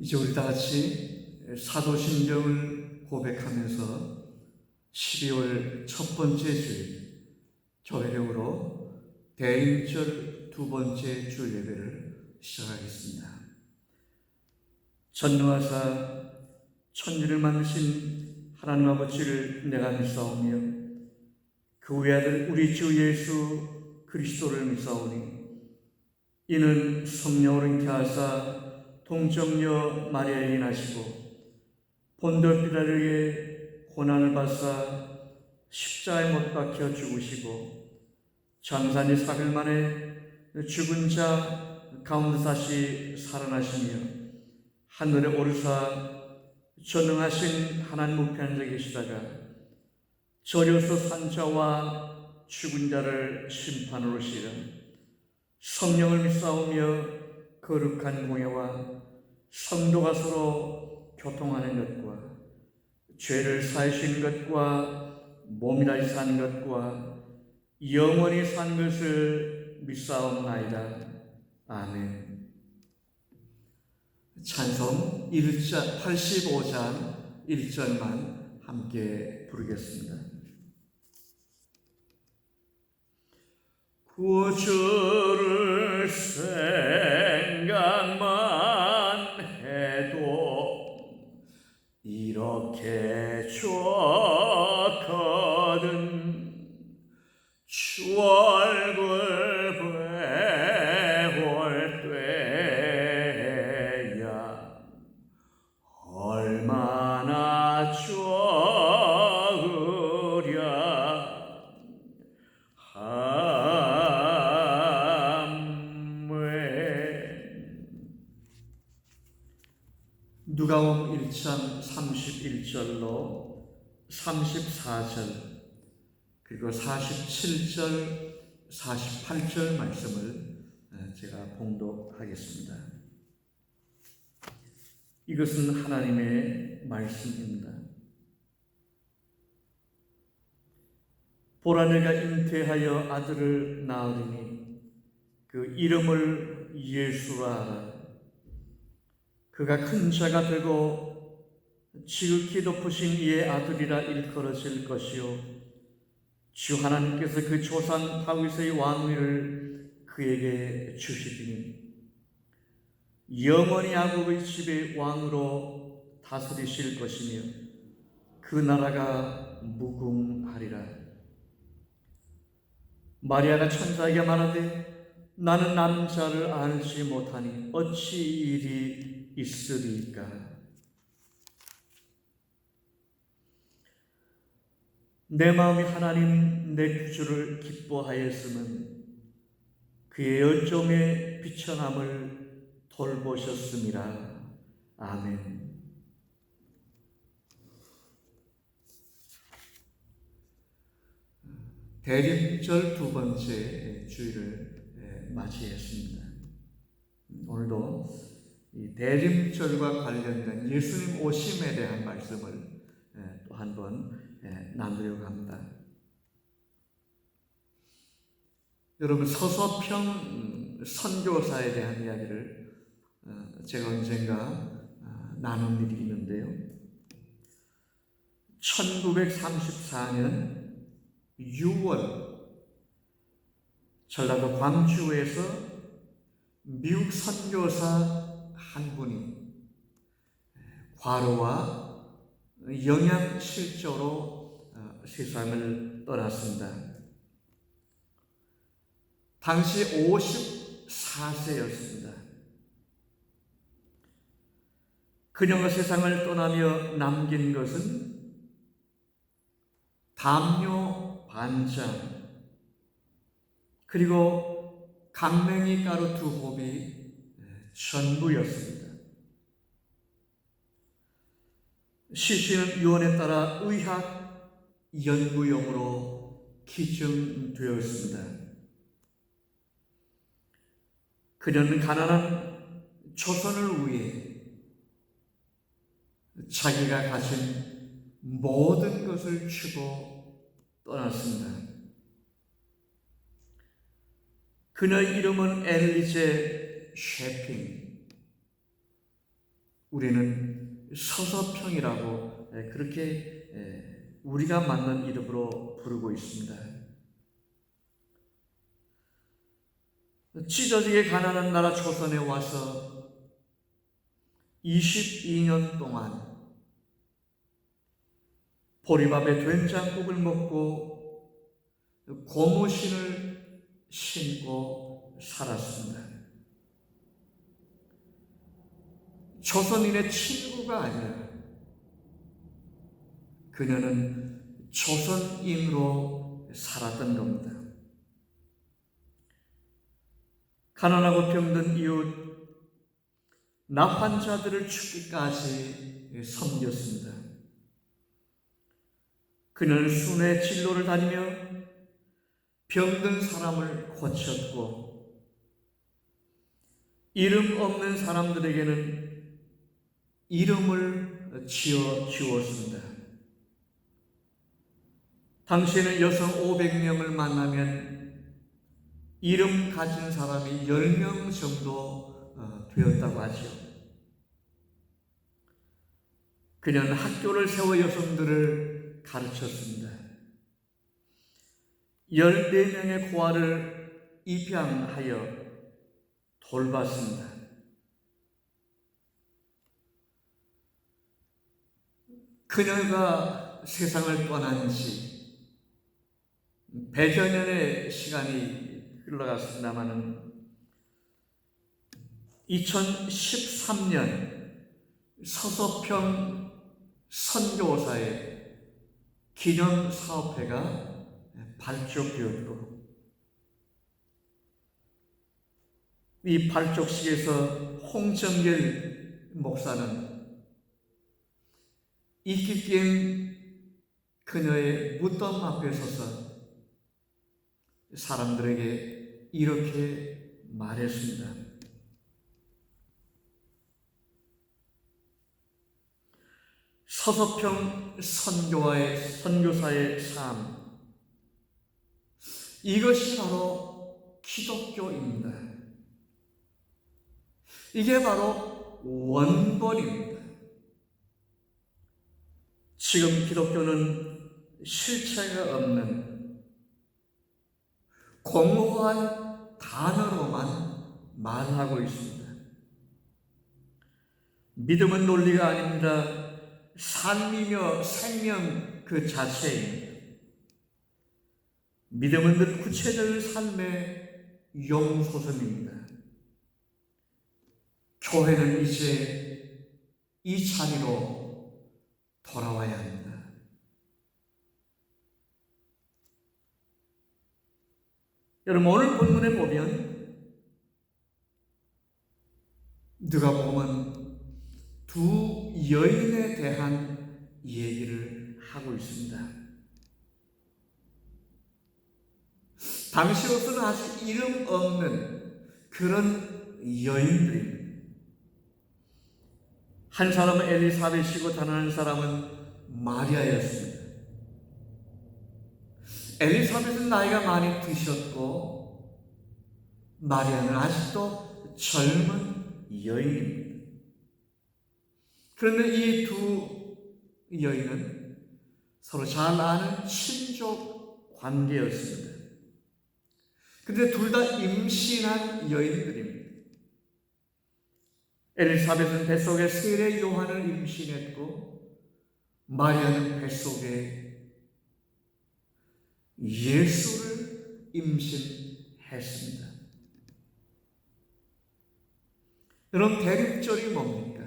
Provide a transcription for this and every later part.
이제 우리 다 같이 사도신경을 고백하면서 12월 첫 번째 주일 교회력으로 대림절 두 번째 주일 예배를 시작하겠습니다. 전능하사 천지를 만드신 하나님 아버지를 내가 믿사오며 그 외아들 우리 주 예수 그리스도를 믿사오니 이는 성령으로 잉태하사 동정녀 마리아에게 나시고 본도 빌라르의 고난을 받사 십자가에 못 박혀 죽으시고 장사니 3일 만에 죽은 자 가운데 다시 살아나시며 하늘에 오르사 전능하신 하나님 우편에 앉아 계시다가 저려서 산자와 죽은 자를 심판으로 오시리라. 성령을 믿사오며 거룩한 공예와 성도가 서로 교통하는 것과 죄를 사하시는 것과 몸이 다시 사는 것과 영원히 산 것을 믿사옵나이다. 아멘. 찬송 85장 1절만 함께 부르겠습니다. 구주를 생각만 해도 이렇게 좋거든. 주 얼굴 배울 때야 얼마나 좋으랴. 누가복음 1장 31절로 34절 그리고 47절 48절 말씀을 제가 봉독하겠습니다. 이것은 하나님의 말씀입니다. 보라 내가 잉태하여 아들을 낳으리니 그 이름을 예수라 하라. 그가 큰 자가 되고 지극히 높으신 이의 아들이라 일컬어질 것이요 주 하나님께서 그 조상 다윗의 왕위를 그에게 주시리니 영원히 야곱의 집의 왕으로 다스리실 것이며 그 나라가 무궁하리라. 마리아가 천사에게 말하되 나는 남자를 알지 못하니 어찌 이 일이 있으리까. 내 마음이 하나님 내 구주를 기뻐하였으면 그의 열정에 비천함을 돌보셨음이라. 아멘. 대림절 두 번째 주일을 맞이했습니다. 오늘도 이 대림절과 관련된 예수님 오심에 대한 말씀을 또 한 번 나누려고 합니다. 여러분 서서평 선교사에 대한 이야기를 제가 언젠가 나눈 일이 있는데요. 1934년 6월 전라도 광주에서 미국 선교사 한 분이 과로와 영양실조로 세상을 떠났습니다. 당시 54세였습니다. 그녀가 세상을 떠나며 남긴 것은 담요 반잔 그리고 강냉이 가루 2홉이 전부였습니다. 시신은 유언에 따라 의학 연구용으로 기증되었습니다. 그녀는 가난한 조선을 위해 자기가 가진 모든 것을 주고 떠났습니다. 그녀의 이름은 엘리제 셰핑. 우리는 서서평이라고 그렇게 우리가 맞는 이름으로 부르고 있습니다. 찢어지게 가난한 나라 조선에 와서 22년 동안 보리밥에 된장국을 먹고 고무신을 신고 살았습니다. 조선인의 친구가 아니라 그녀는 조선인으로 살았던 겁니다. 가난하고 병든 이웃, 나환자들을 죽기까지 섬겼습니다. 그는 순회 진로를 다니며 병든 사람을 고쳤고 이름 없는 사람들에게는 이름을 지어 주었습니다. 당시에는 여성 500명을 만나면 이름 가진 사람이 10명 정도 되었다고 하죠. 그녀는 학교를 세워 여성들을 가르쳤습니다. 14명의 고아를 입양하여 돌봤습니다. 그녀가 세상을 떠난 지 100여 년의 시간이 흘러갔습니다마는 2013년 서서평 선교사의 기념사업회가 발족되었고 이 발족식에서 홍정길 목사는 이끼 낀 그녀의 무덤 앞에 서서 사람들에게 이렇게 말했습니다. 서서평 선교사의 삶, 이것이 바로 기독교입니다. 이게 바로 원본입니다. 지금 기독교는 실체가 없는 공허한 단어로만 말하고 있습니다. 믿음은 논리가 아닙니다. 삶이며 생명 그 자체입니다. 믿음은 늘 구체적인 삶의 용소선입니다. 교회는 이제 이 자리로 돌아와야 합니다. 여러분, 오늘 본문에 보면 누가복음은 두 여인에 대한 얘기를 하고 있습니다. 당시로서는 아주 이름 없는 그런 여인들입니다. 한 사람은 엘리사벳이고 다른 한 사람은 마리아였습니다. 엘리사벳은 나이가 많이 드셨고 마리아는 아직도 젊은 여인입니다. 그런데 이 두 여인은 서로 잘 아는 친족 관계였습니다. 그런데 둘 다 임신한 여인들입니다. 엘리사벳은 뱃속에 세례 요한을 임신했고 마리아는 뱃속에 예수를 임신했습니다. 여러분, 대림절이 뭡니까?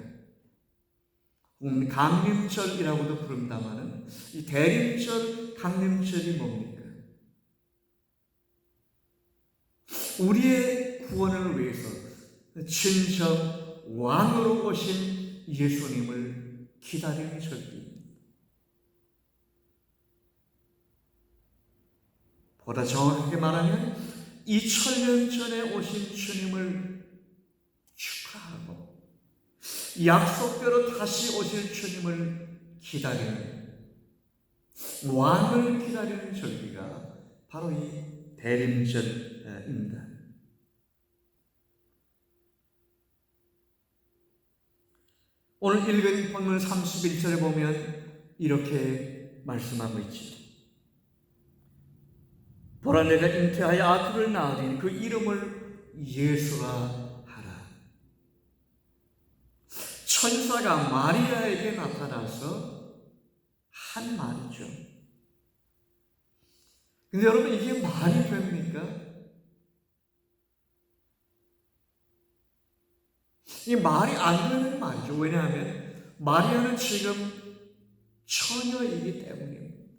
강림절이라고도 부른다마는 이 대림절, 강림절이 뭡니까? 우리의 구원을 위해서 진정 왕으로 오신 예수님을 기다리는 절기입니다. 보다 정확하게 말하면 2000년 전에 오신 주님을 축하하고 약속대로 다시 오실 주님을 기다리는, 왕을 기다리는 절기가 바로 이 대림절입니다. 오늘 읽은 본문 31절에 보면 이렇게 말씀하고 있죠. 보라, 내가 잉태하여 아들을 낳으리니 그 이름을 예수라 하라. 천사가 마리아에게 나타나서 한 말이죠. 근데 여러분, 이게 말이 됩니까? 이 말이 안 되는 말이죠. 왜냐하면 마리아는 지금 처녀이기 때문입니다.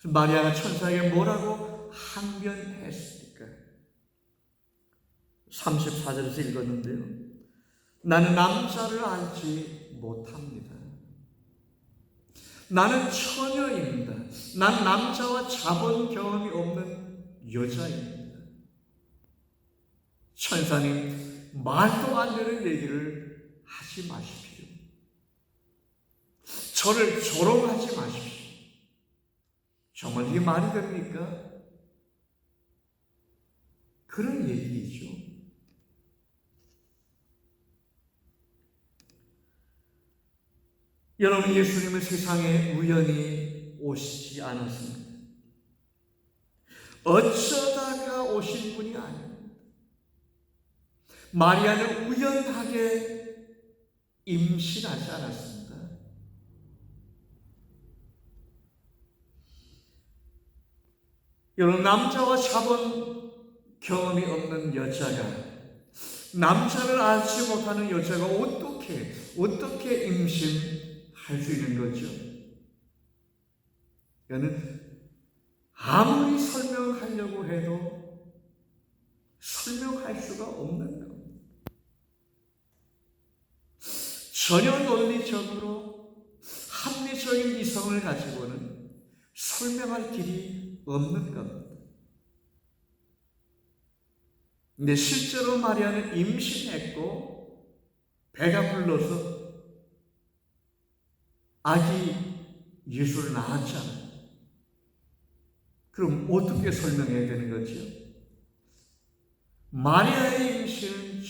마리아가 천사에게 뭐라고 항변했습니까? 34절에서 읽었는데요. 나는 남자를 알지 못합니다. 나는 처녀입니다. 난 남자와 자본 경험이 없는 여자입니다. 천사님, 말도 안 되는 얘기를 하지 마십시오. 저를 조롱하지 마십시오. 정말 이게 말이 됩니까? 그런 얘기이죠. 여러분, 예수님은 세상에 우연히 오시지 않았습니다. 어쩌다가 오신 분이 아닙니다. 마리아는 우연하게 임신하지 않았습니다. 여러분, 남자와 자본 경험이 없는 여자가, 남자를 알지 못하는 여자가 어떻게 임신할 수 있는 거죠? 이거는 아무리 설명하려고 해도 설명할 수가 없는 겁니다. 전혀 논리적으로 합리적인 이성을 가지고는 설명할 길이 없는 겁니다. 근데 실제로 마리아는 임신했고 배가 불러서 아기 예수를 낳았잖아요. 그럼 어떻게 설명해야 되는 거죠? 마리아의 임신은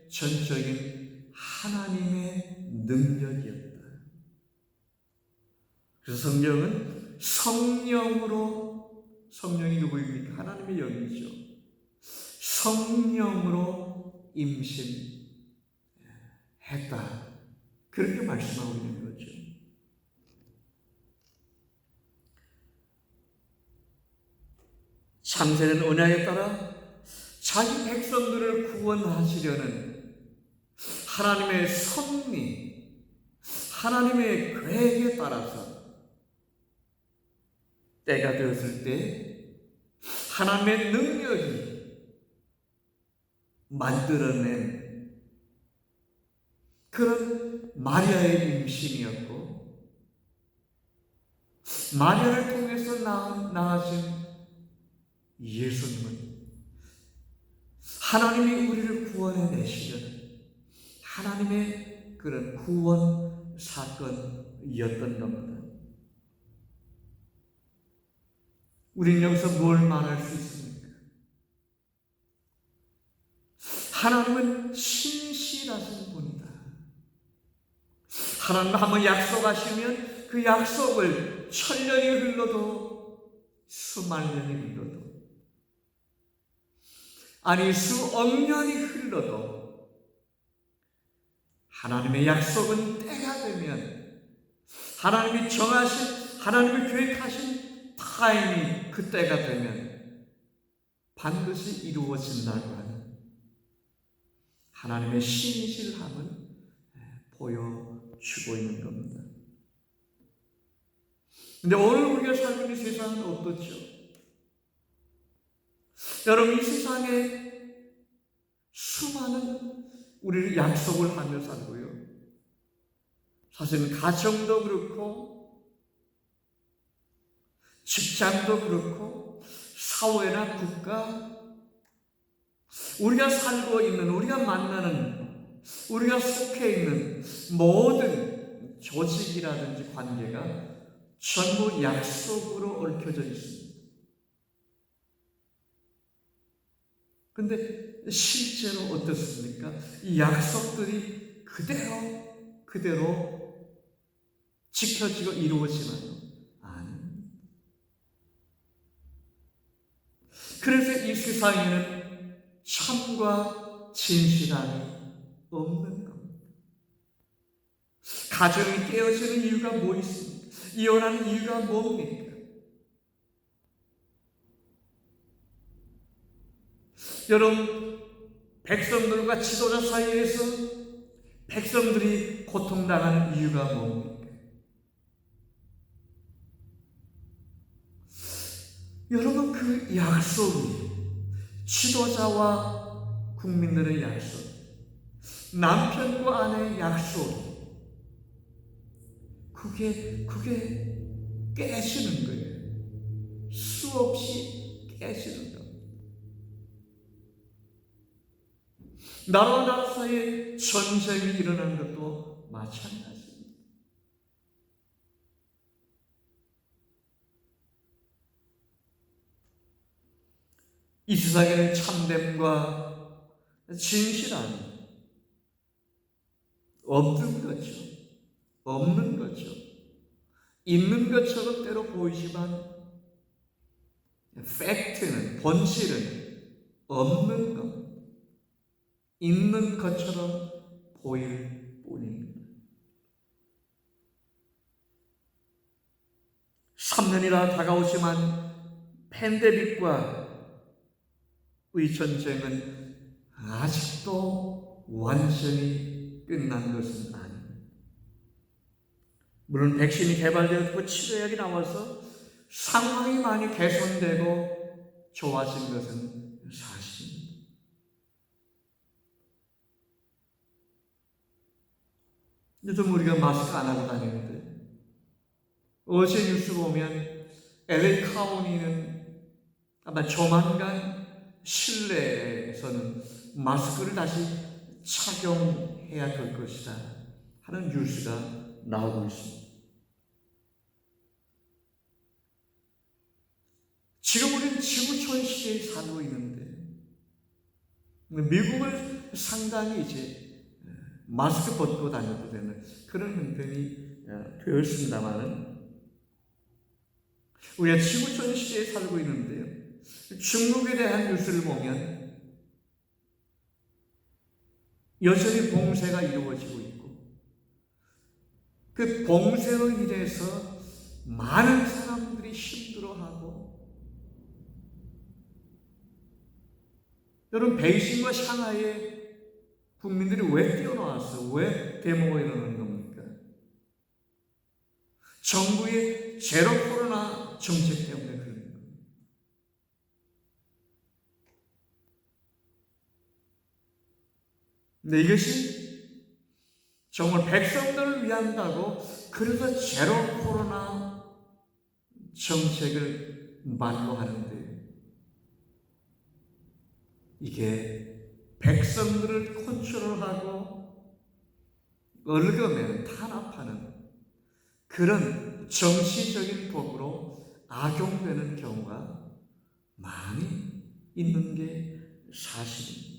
전적인 하나님의 능력이었다. 그래서 성경은 성령이 누구입니까? 하나님의 영이죠. 성령으로 임신했다. 그렇게 말씀하고 있는 거죠. 창세는 언약에 따라 자기 백성들을 구원하시려는 하나님의 섭리, 하나님의 계획에 따라서 때가 되었을 때 하나님의 능력이 만들어낸 그런 마리아의 임신이었고, 마리아를 통해서 낳아진 예수님은 하나님이 우리를 구원해내시려는 하나님의 그런 구원 사건이었던 겁니다. 우리는 여기서 뭘 말할 수 있습니까? 하나님은 신실하신 분이다. 하나님 한번 약속하시면 그 약속을 천년이 흘러도 수만 년이 흘러도 아니 수억 년이 흘러도 하나님의 약속은 때가 되면 하나님이 정하신, 하나님이 계획하신 타임이 그때가 되면 반드시 이루어진다고 하는 하나님의 신실함을 보여주고 있는 겁니다. 근데 오늘 우리가 살고 있는 세상은 어떻죠? 여러분, 이 세상에 수많은 우리를 약속을 하며 살고요. 사실은 가정도 그렇고 직장도 그렇고 사회나 국가, 우리가 살고 있는, 우리가 만나는, 우리가 속해 있는 모든 조직이라든지 관계가 전부 약속으로 얽혀져 있습니다. 근데 실제로 어떻습니까? 이 약속들이 그대로 지켜지고 이루어지나요? 아닙니다. 그래서 이 세상에는 참과 진실함이 없는 겁니다. 가정이 깨어지는 이유가 뭐 있습니까? 이혼하는 이유가 뭡니까? 여러분, 백성들과 지도자 사이에서 백성들이 고통당하는 이유가 뭡니까? 여러분, 그 약속이 지도자와 국민들의 약속, 남편과 아내의 약속, 그게 깨지는 거예요. 수없이 깨지는 겁니다. 나라와 나라 사이에 전쟁이 일어나는 것도 마찬가지입니다. 이 세상에는 참됨과 진실함이 없는 거죠. 있는 것처럼 때로 보이지만 팩트는, 본질은 없는 것, 있는 것처럼 보일 뿐입니다. 3년이나 다가오지만 팬데믹과 의 전쟁은 아직도 완전히 끝난 것은 아닙니다. 물론 백신이 개발되었고 치료약이 나와서 상황이 많이 개선되고 좋아진 것은 사실입니다. 요즘 우리가 마스크 안 하고 다니는데 어제 뉴스 보면 LA 카운티는 아마 조만간 실내에서는 마스크를 다시 착용해야 될 것이다 하는 뉴스가 나오고 있습니다. 지금 우리는 지구촌 시대에 살고 있는데 미국은 상당히 이제 마스크 벗고 다녀도 되는 그런 형편이 되었습니다만은 우리가 지구촌 시대에 살고 있는데요. 중국에 대한 뉴스를 보면 여전히 봉쇄가 이루어지고 있고 그 봉쇄로 인해서 많은 사람들이 힘들어하고 여러분 베이징과 샹하이에 국민들이 왜 뛰어나왔어? 왜 데모가 일어나는 겁니까? 정부의 제로 코로나 정책 때문에 그런 거예요. 근데 이것이 정말 백성들을 위한다고 그래서 제로 코로나 정책을 만료하는데 이게 백성들을 컨트롤하고 얼거매는 탄압하는 그런 정치적인 도구로 악용되는 경우가 많이 있는 게 사실입니다.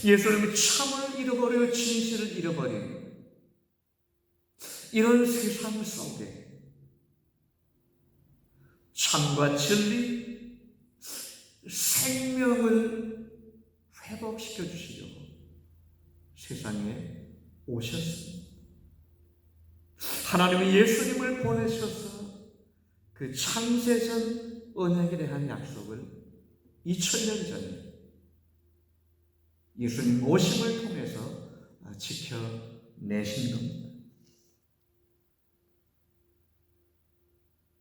예수님이 참을 잃어버려 진실을 잃어버린 이런 세상 속에 참과 진리, 생명을 회복시켜 주시려고 세상에 오셨습니다. 하나님이 예수님을 보내셔서 그 창세전 언약에 대한 약속을 2000년 전에 예수님 오심을 통해서 지켜내신 겁니다.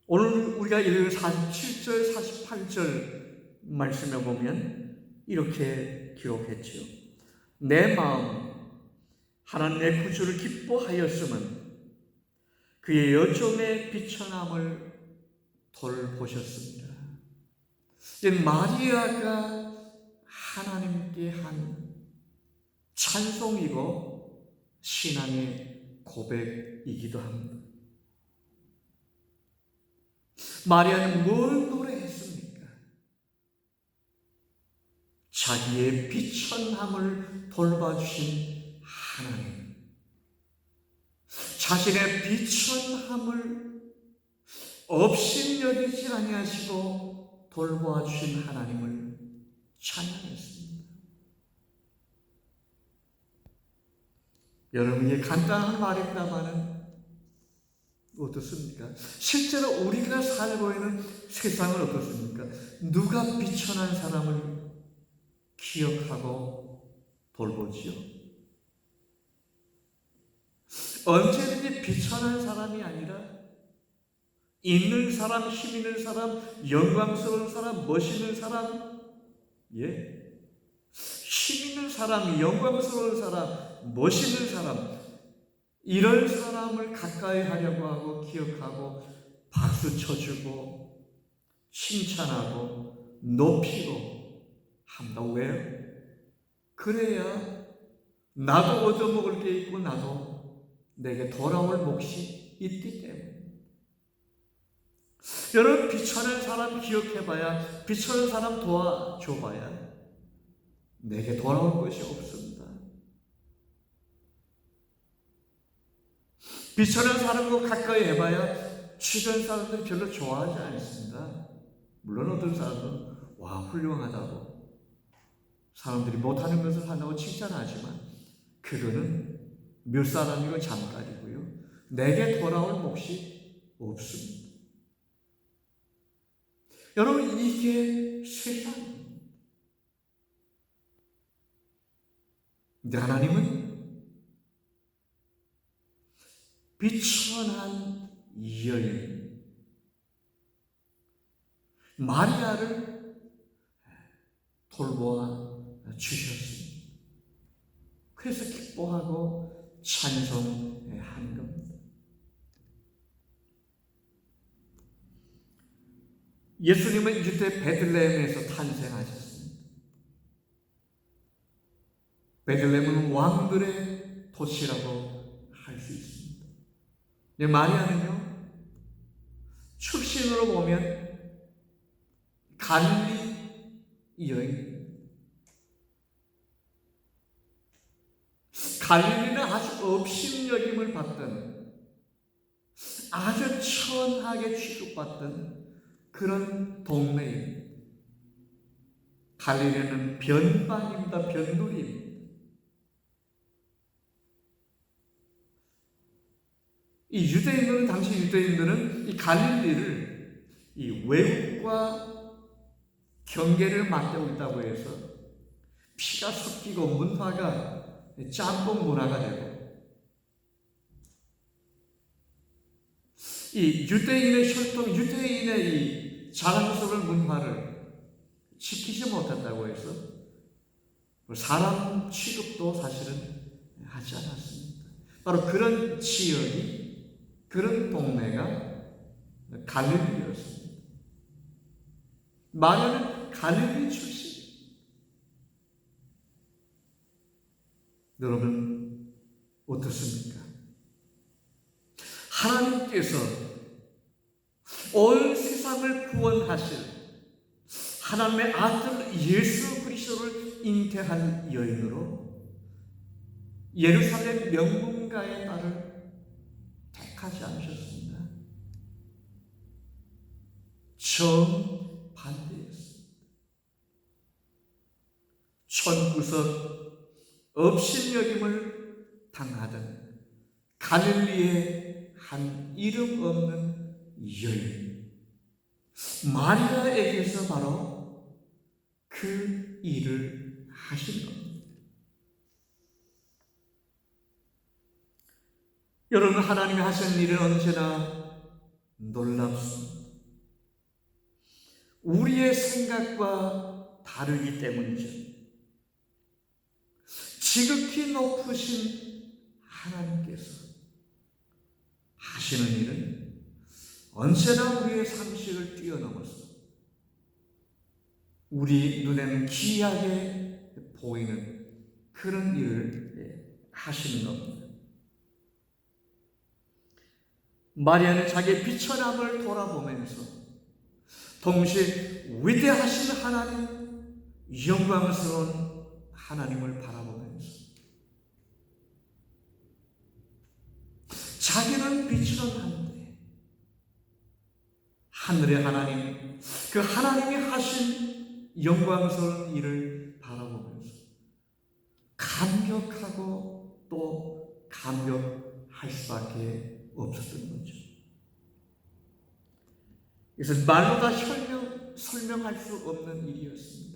오늘 우리가 읽은 47절, 48절 말씀에 보면 이렇게 기록했죠. 내 마음 하나님의 구주를 기뻐하였음은 그의 여종의 비천함을 돌보셨습니다. 마리아가 하나님께 한 찬송이고 신앙의 고백이기도 합니다. 마리아는 뭘 노래했습니까? 자기의 비천함을 돌봐주신 하나님, 자신의 비천함을 업신여기지 아니하시고 돌보아주신 하나님을 찬양했습니다. 여러분, 이게 간단한 말입니다만은 어떻습니까? 실제로 우리가 살고 있는 세상은 어떻습니까? 누가 비천한 사람을 기억하고 돌보지요? 언제든지 비천한 사람이 아니라 있는 사람, 힘 있는 사람, 영광스러운 사람, 멋있는 사람, 힘 있는 사람, 영광스러운 사람, 멋있는 사람, 이런 사람을 가까이 하려고 하고 기억하고 박수 쳐주고 칭찬하고 높이고 합니다. 왜요? 그래야 나도 얻어먹을 게 있고 나도 내게 돌아올 몫이 있기 때문에. 여러분, 비천한 사람 기억해봐야, 비천한 사람 도와줘봐야 내게 돌아올 것이 없습니다. 비천한 사람과 가까이 해봐야 주변 사람들이 별로 좋아하지 않습니다. 물론 어떤 사람들은 와, 훌륭하다고, 사람들이 못하는 것을 한다고 칭찬하지만 그거는 몇 사람이고 잠깐이고요. 내게 돌아올 몫이 없습니다. 여러분, 이게 세상입니다. 근데 하나님은 비천한 여인 마리아를 돌보아 주셨습니다. 그래서 기뻐하고 찬송하는 겁니다. 예수님은 유대 베들레헴에서 탄생하셨습니다. 베들레헴은 왕들의 도시라고 할 수 있습니다. 마리아는요, 출신으로 보면 갈릴리 여인. 갈릴리는 아주 업신여김을 받던, 아주 천하게 취급받던 그런 동네입니다. 갈릴리는 변방입니다. 변두리입니다. 이 유대인들은, 당시 유대인들은 이 갈릴리를 이 외국과 경계를 맞대고 있다고 해서 피가 섞이고 문화가 짬뽕 문화가 되고, 이 유대인의 혈통, 유대인의 이 자랑스러운 문화를 지키지 못한다고 해서 사람 취급도 사실은 하지 않았습니다. 바로 그런 지역이, 그런 동네가 갈릴리였습니다. 마리아는 갈릴리 출신. 여러분, 어떻습니까? 하나님께서 온 세상을 구원하실 하나님의 아들 예수 그리스도를 잉태한 여인으로 예루살렘 명문가의 딸을 택하지 않으셨습니다. 정반대였습니다. 천구석 업신여김을 당하던 갈릴리의 한 이름 없는 여인 마리아에게서 바로 그 일을 하신 겁니다. 여러분, 하나님이 하신 일은 언제나 놀랍습니다. 우리의 생각과 다르기 때문이죠. 지극히 높으신 하나님께서 하시는 일은 언제나 우리의 상식을 뛰어넘어서 우리 눈에는 기이하게 보이는 그런 일을 하시는 겁니다. 마리아는 자기의 비천함을 돌아보면서 동시에 위대하신 하나님, 영광스러운 하나님을 바라보면서 자기는 빛으로 하는데 하늘의 하나님, 그 하나님이 하신 영광스러운 일을 바라보면서 감격하고 또 감격할 수밖에 없었던 거죠. 그래서 말로 다 설명할 수 없는 일이었습니다.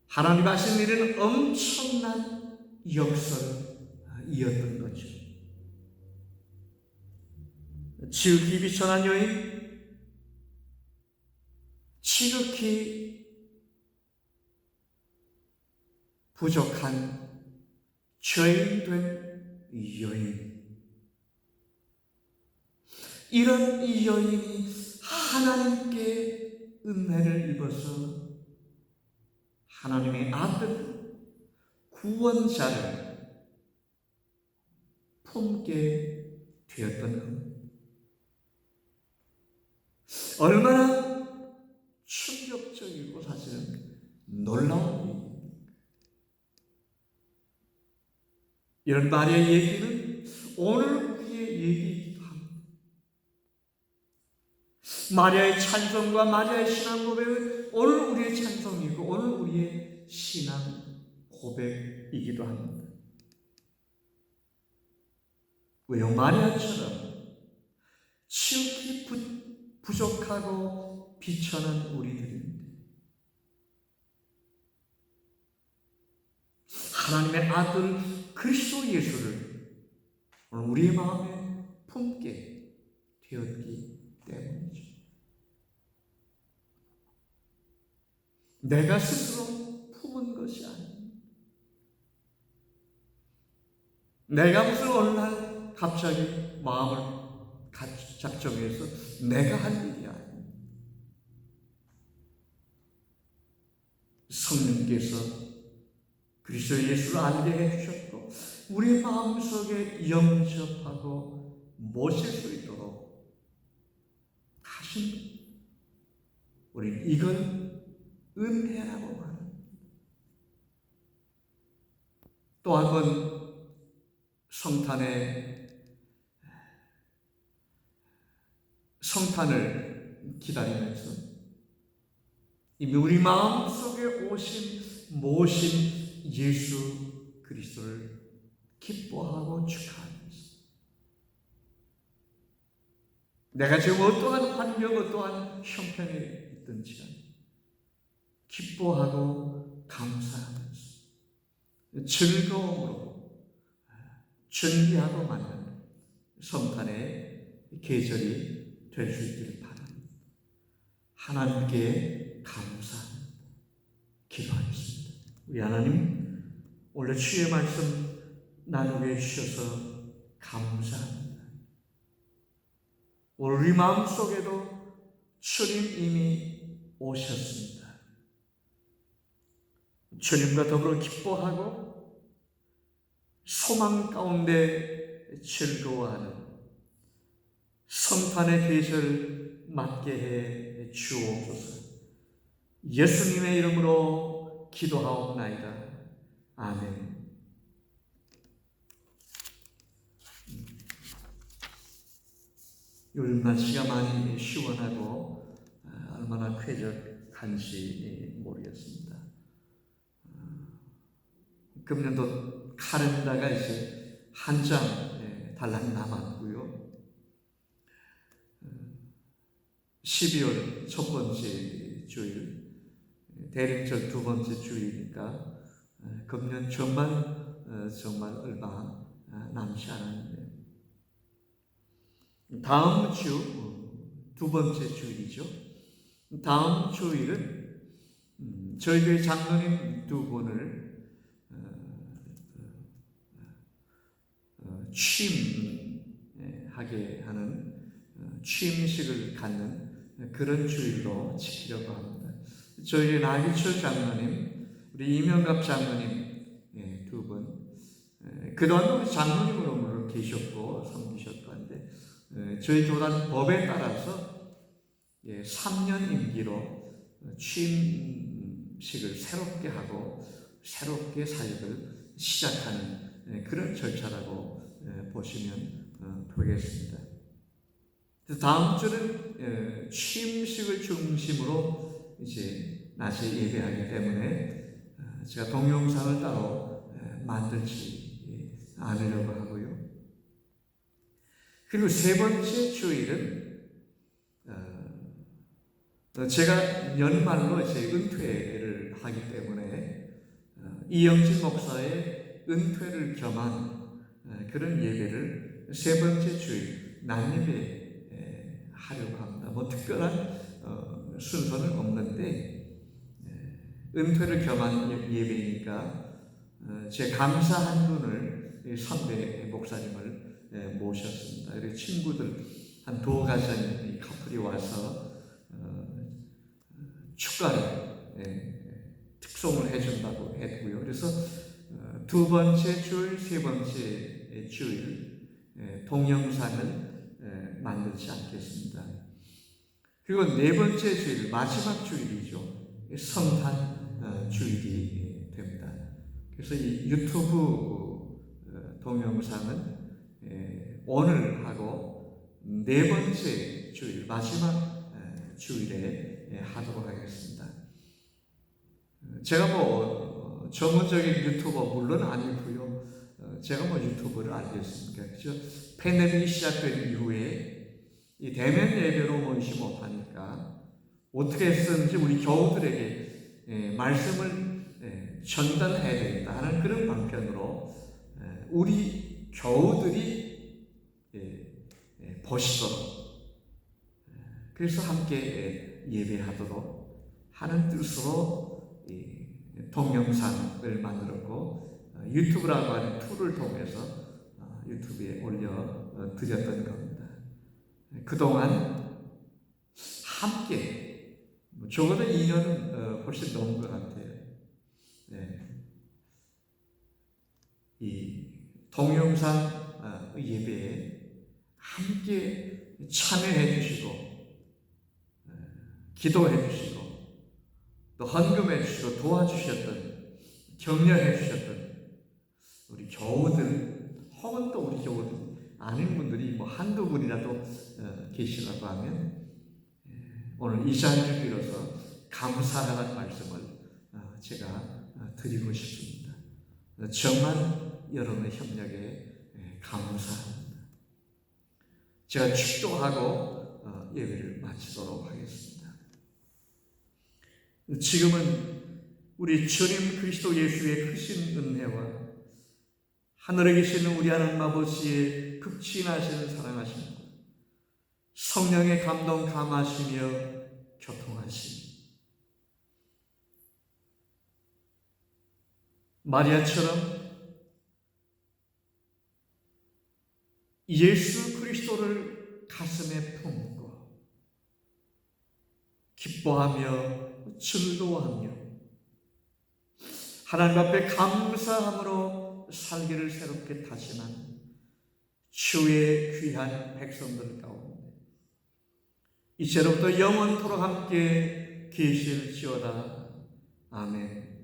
하나님 하신 일은 엄청난 역설이었던 거죠. 지극히 비천한 여인, 지극히 부족한 죄인된 여인, 이런 이 여인이 하나님께 은혜를 입어서 하나님의 아들 구원자를 품게 되었던 것, 얼마나 충격적이고 사실은 놀라운 일입니다. 이런 마리아의 얘기는 오늘 우리의 얘기이기도 합니다. 마리아의 찬송과 마리아의 신앙 고백은 오늘 우리의 찬송이고 오늘 우리의 신앙 고백이기도 합니다. 왜요? 마리아처럼 지극히 부족하고 비천한 우리들인데 하나님의 아들 그리스도 예수를 오늘 우리의 마음에 품게 되었기 때문이죠. 내가 스스로 품은 것이 아닙니다. 내가 무슨 어느 날 갑자기 마음을 작정해서 내가 할 일이 아닙니다. 성령께서 그리스도 예수를 알게 해주셨고 우리 마음속에 영접하고 모실 수 있도록 하신, 우리는 이걸 은혜라고 말합니다. 또 한 번 성탄을 기다리면서 이미 우리 마음속에 모신 예수 그리스도를 기뻐하고 축하하면서 내가 지금 어떠한 환경, 어떠한 형편에 있든지 기뻐하고 감사하면서 즐거움으로 준비하고 맞는 성탄의 계절이 될 수 있기를 바랍니다. 하나님께 감사합니다. 기도하겠습니다. 우리 하나님, 오늘 주의 말씀 나누게 해주셔서 감사합니다. 오늘 우리 마음속에도 주님 이미 오셨습니다. 주님과 더불어 기뻐하고 소망 가운데 즐거워하는 성탄의 계절 맞게 해 주옵소서. 예수님의 이름으로 기도하옵나이다. 아멘. 요즘 날씨가 많이 시원하고 얼마나 쾌적한지 모르겠습니다. 금년도 카렌다가 이제 한 장 달랑 남았고요. 12월 첫 번째 주일, 대림절 두 번째 주일이니까 금년 정말 얼마 남지 않았는데 다음 주 두 번째 주일이죠. 다음 주일은 저희 교회 장로님 두 분을 취임하게 하는 취임식을 갖는 그런 주일로 지키려고 합니다. 저희 나기철 장로님, 우리 이명갑 장로님 두 분, 그동안 우리 장로님으로 계셨고 섬기셨고 한데 저희 교단 법에 따라서 3년 임기로 취임식을 새롭게 하고 새롭게 사역을 시작하는 그런 절차라고 보시면 되겠습니다. 다음 주는 취임식을 중심으로 이제 낮에 예배하기 때문에 제가 동영상을 따로 만들지 않으려고 하고요. 그리고 세 번째 주일은 제가 연말로 이제 은퇴를 하기 때문에 이영진 목사의 은퇴를 겸한 그런 예배를 세 번째 주일 낮예배 하려고 합니다. 뭐 특별한 순서는 없는데 은퇴를 겸한 예배니까 제 감사 한 분을 선배 목사님을 모셨습니다. 그리고 친구들 한 두어 가지 커플이 와서 축가를 특송을 해준다고 했고요. 그래서 두 번째 주일, 세 번째 주일 동영상을 만들지 않겠습니다. 그리고 네 번째 주일, 마지막 주일이죠. 성탄 주일이 됩니다. 그래서 이 유튜브 동영상은 오늘 하고 네 번째 주일, 마지막 주일에 하도록 하겠습니다. 제가 뭐 전문적인 유튜버 물론 아니고요. 제가 뭐 유튜브를 알겠습니까? 그죠? 팬데믹이 시작된 이후에 이 대면 예배로 모이지 못하니까 어떻게 했었는지 우리 교우들에게 말씀을 전달해야 되겠다 하는 그런 방편으로 우리 교우들이 보시도록 그래서 함께 예배하도록 하는 뜻으로 동영상을 만들었고 유튜브라고 하는 툴을 통해서 유튜브에 올려드렸던 겁니다. 그동안 함께 적어도 2년은 훨씬 넘은 것 같아요. 이 동영상 예배에 함께 참여해 주시고 기도해 주시고 또 헌금해 주시고 도와주셨던 격려해 주셨던 우리 교우들 혹은 또 우리 교우들 아닌 분들이 뭐 한두 분이라도 계시라고 하면 오늘 이 자리를 빌어서 감사하는 말씀을 제가 드리고 싶습니다. 정말 여러분의 협력에 감사합니다. 제가 축도하고 예배를 마치도록 하겠습니다. 지금은 우리 주님 그리스도 예수의 크신 은혜와 하늘에 계시는 우리 하나님 아버지의 극진하시는 사랑하심과 성령의 감동 감하시며 교통하심 마리아처럼 예수 그리스도를 가슴에 품고 기뻐하며 즐거워하며 하나님 앞에 감사함으로 살기를 새롭게 다짐한 주의 귀한 백성들 가운데 이제로부터 영원토록 함께 계실지어다. 아멘.